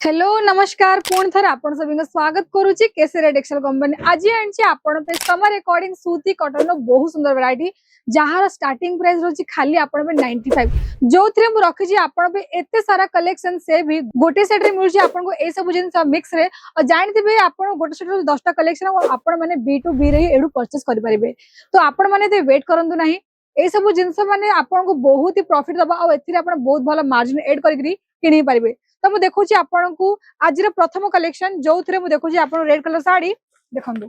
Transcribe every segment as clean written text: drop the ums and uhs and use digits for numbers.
Hello नमस्कार पुणी थर आपण सभी स्वागत करुच्ची केसरिया टेक्सटाइल कंपनी आज आनी आपण पे समर अकॉर्डिंग सूती कॉटन बहुत सुंदर वैरायटी जहार स्टार्टिंग प्राइस रही खाली आपण पे 95 जो थे मुझे रखी आपण पे एते सारा कलेक्शन से भी गोटे सेट रे मिलुची आपण को ए सब जिंस मिक्स रे और जानथिबे आपण गोटे सेट रे 10टा कलेक्शन आपण माने बी टू बी रे एडू परचेस करि परिबे तो आपण माने वेट करंतु नाही ए सब जिंस माने आपण को बहुत ही प्रॉफिट दबा और एथिरे आपण बहुत भलो मार्जिन ऐड करिकरी किनि परिबे। तो मु देखुची आपण को आज प्रथम कलेक्शन जो थे मुझे देखुची आपण रेड कलर साड़ी देखंतु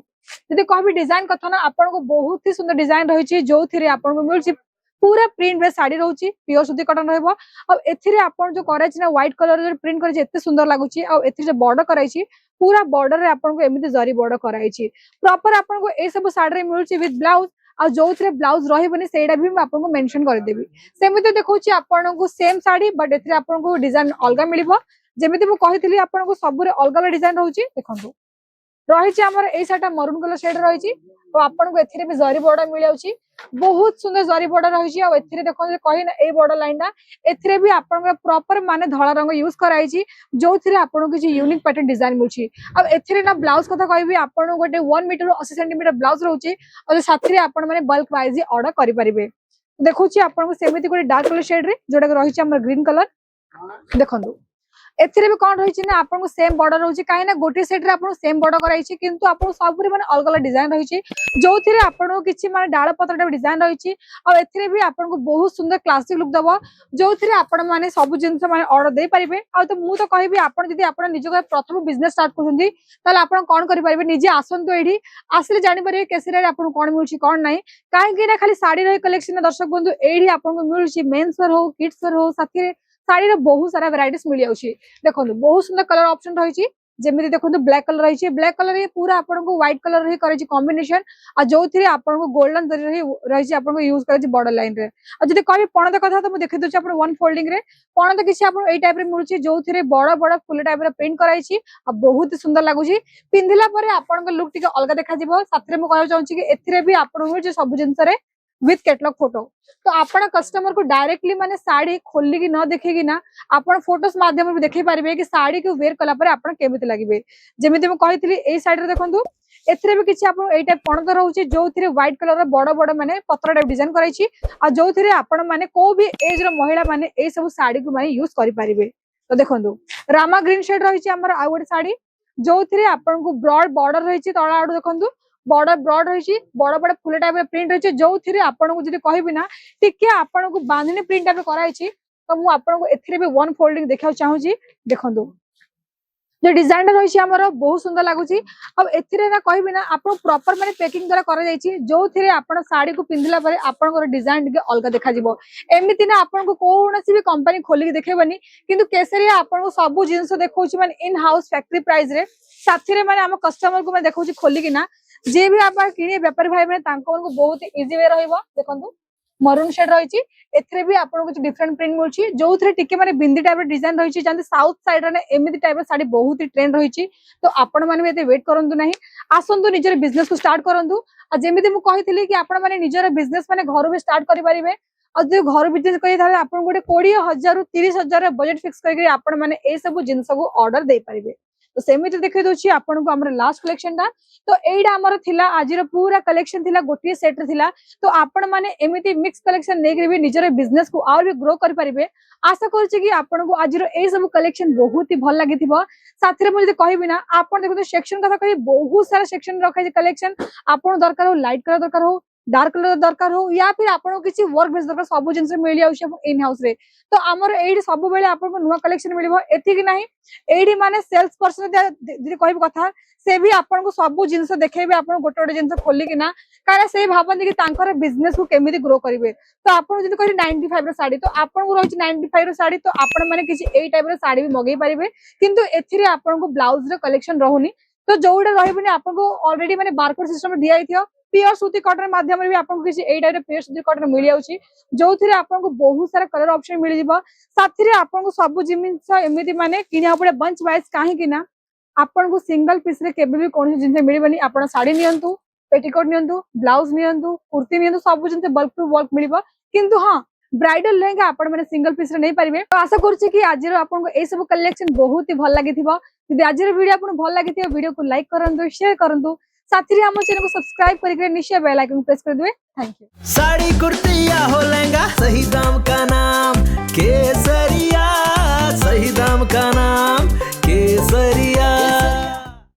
जदि कहबी डिजाइन कथा ना आपण को बहुत ही सुंदर डिजाइन रही जो थे आपण को मिलची पूरा प्रिंट बेस साड़ी रहउची प्योर सूती कॉटन रहबो और एथिरे आपण जो कराइछि ना व्हाइट कलर जो प्रिंट करिछि एते सुंदर लागुची और एथिरे जो बॉर्डर कराइछि पूरा बॉर्डर रे आपण को एमिति जरी बॉर्डर कराइछि प्रॉपर आपण को ए सब साड़ी रे मिलची विथ ब्लाउज आ जो थे ब्लाउज रही सेटा भी आपको मेंशन कर देबी सेमिति देखौछि आपन को सेम साड़ी बट एथिरे आपन को डिजाइन अलग मिलिबो जेमिति मु कहितली आपन को सबरे अलग अलग डिजाइन रहउछि देखंतु रही हमर ए साटा मरून कलर शेड रही और आपन को एथिरे भी जरी बॉर्डर मिलाउछि बहुत सुंदर जरी बॉर्डर रही और एथिरे देखो कहि ना ए बॉर्डर लाइन ना एथिरे भी आपन को प्रॉपर माने धळा रंग यूज कराइछि जो थिरे आपन को जे यूनिक पैटर्न डिजाइन मिलछि अब एथिरे ना ब्लाउज कथा कहबी आपन गोटे 1 मीटर 80 सेंटीमीटर ब्लाउज रहउछि और साथरे आपन माने बल्क वाइज ऑर्डर करि परिबे देखुछि आपन को सेमिति गोटे डार्क कलर शेड रे जोटा रही हमर ग्रीन कलर देखंतु एथिरे भी कोन रही ना आपन को सेम बॉर्डर रहउछि काहे ना गोटे सेट रे आपन सेम बॉर्डर कराइछि किंतु आपन सबरे माने अलग अलग डिजाइन रही जो थिरे आपन को किछि माने डाळ पत्रटा डिजाइन रही और एथिरे भी आपन को बहुत सुंदर क्लासिक लुक दबो जो थिरे आपन माने सब जिंस माने ऑर्डर दे परिबे आ तो मु तो कहबी आपन जदी आपन निज प्रथम बिजनेस स्टार्ट करछन्ती ताले आपन कोन करि परिबे निजे आसंतु एठी आसले जानि परिबे केसरे आपन कोन मिलछि कोन नाही काहे कि ना खाली साड़ी रे कलेक्शन दर्शक बंधु एठी आपन को मिलछि मेंस वेयर हो किड्स वेयर हो साथी साड़ी रे बहुत सारा वैरायटीज मिल जाउछि देखो बहुत सुंदर कलर ऑप्शन रही जेमिति देखो ब्लैक कलर रही ब्लैक कलर ये पूरा आपन को व्हाइट कलर रही करे कॉम्बिनेशन आ जो थिरे आपन को गोल्डन रही आपन को यूज करे बॉर्डर लाइन रे आ जदी कहबी पणत कथा तो मु देखि दोछि आपन वन फोल्डिंग रे पणत किछि आपन एई टाइप रे मिलुछि जो थिरे बड़ बड़ फुल टाइप रे प्रिंट कराइछि आ बहुत ही सुंदर लागुछि पिंधिला परे आपन को लुक टिके अलग देखा जिवो साथरे मु कहय चाहूछि कि एथिरे भी आपन को जे सब जिंस रे विथ कैटलॉग फोटो तो आपण कस्टमर को डायरेक्टली माने साड़ी खोली की न देखेगी ना आपण फोटोस माध्यम में देखै पारिबे कि साड़ी को वेयर कला पर आपण केमिति लागिबे जेमिति म कहितली एई साइड रे देखंतु एथिरे भी किछि आपण एई टाइप पणत रहउछि जो थिरे व्हाइट कलर रो बड़ बड़ माने पत्र टाइप डिजाइन कराइछि आ जो थिरे आपण माने को भी एज रो महिला माने एई सब साड़ी को माने यूज करि पारिबे तो देखंतु रामा ग्रीन शेड रहिछि हमर आ गोटे साड़ी जो थिरे आपण को ब्रॉड बॉर्डर रहिछि तळा आडू देखंतु बॉर्डर ब्रॉड रही बड़ बड़ फुल टाइप प्रिंट रही जो थे आपन को जदी कहबी ना टिके आपन को बांधनी प्रिंट टाइप कराइछि तो मु आपन को एथिरे भी वन फोल्डिंग देखा चाहूची देखंतु जो डिजाइन रही हमर बहुत सुंदर लागुची अब एथिरे ना कहबी ना आपन प्रॉपर माने पैकिंग द्वारा करा जायछि जो थिरे आपन साड़ी को पिंधिला परे आपन को डिजाइन के अलग देखा जिवो एमिति ना आपन को कोनोसी भी कंपनी खोली के देखेबनी किंतु केसरिया आपन को सब जिंस देखौछि माने इन हाउस फैक्ट्री प्राइस रे साथीरे माने हम कस्टमर को माने देखौछि खोली कि ना जे भी आप किने व्यापारी भाई माने तांको को बहुत इजी वे रहइबो देखंतु मरून शेड रही एथिरे भी आपन को डिफरेंट प्रिंट मिलछि जो थिरे टिके माने बिंदी टाइप डिजाइन रही जानते साउथ साइड रे एमिति टाइप साड़ी बहुत ही ट्रेंड रही तो आपण माने भी एते वेट करंतु नाही आसंतु निजर बिजनेस को स्टार्ट करंतु आ जेमिति मु कहितली कि आपण माने निजर बिजनेस माने घर भी स्टार्ट करि परिबे और जो घर बिजनेस करी थाले आपण गोटे 20,000 रु 30,000 बजट फिक्स करके आपण माने ए सब जिंस को ऑर्डर दे परिबे तो सेमिति देखै दोछि आपण को हमर लास्ट कलेक्शन दा तो एइडा हमर थिला आजिर पूरा कलेक्शन थिला गोटिए सेट रे थिला तो आपण माने एमिति मिक्स कलेक्शन नेकरि भी निजर बिजनेस को और भी ग्रो कर परिबे आशा करछि कि आपण को आजिर ए सब कलेक्शन बहुत ही भल लागिथिबो साथरे मु जदी कहबी ना आपण देखो सेक्शन कथा कहि बहुत सारा सेक्शन रखै छै कलेक्शन आपण दरकार हो लाइट कलर दरकार हो डार्क कलर दरकार हो या फिर आपन किसी वर्क बेस दरकार सब जिंस मिल जाउछि इन हाउस रे तो हमर एडी सब बेले आपन को नुवा कलेक्शन मिलिबो एथि कि नाही एडी माने सेल्स पर्सन जदी कहबी कथा से भी आपन को सब जिंस देखेबे आपन गोटे गोटे जिंस खोली कि ना कारण से भाबन कि तांकर बिजनेस को केमिति ग्रो करिवे तो आपन जदी कहि 95 रो साड़ी तो आपन को रहि 95 रो साड़ी तो आपन माने किछि एई टाइप रो साड़ी भी मगै परिबे किंतु एथिरे आपन को ब्लाउज रो कलेक्शन रहउनी तो जोडा रहबनी आपन को ऑलरेडी माने बारकोड सिस्टम दिया आइथियो प्योर सूती कॉटन माध्यम रे भी आपन को किछि एई टाइप रे प्योर सूती कॉटन मिल जाउछि जो थिरे आपन को बहुत सारा कलर ऑप्शन मिल जिवो साथी रे आपन को सब जिंस एमिति माने किनिया पड़े बंच वाइज काहे कि ना आपन को सिंगल पीस रे केबे भी कोन जिंस मिलबनी आपन साड़ी नियंतु पेटीकोट नियंतु ब्लाउज नियंतु कुर्ती नियंतु सब जिंस बल्क टू बल्क मिलिबो किंतु हां ब्राइडल लेहेंगा आपण माने सिंगल पीस रे नै परिबे। तो आशा करूची कि आज आपन ए सब कलेक्शन बहुत ही भल लागिथिबो। यदि आज वीडियो आपन भल लागिथिबो वीडियो को लाइक करंतु, शेयर करंतु, साथी हम चैनल को सब्सक्राइब करके निश्चय बेल आइकन प्रेस कर देबे। Thank you. साड़ी कुर्ती या हो लहंगा सही दाम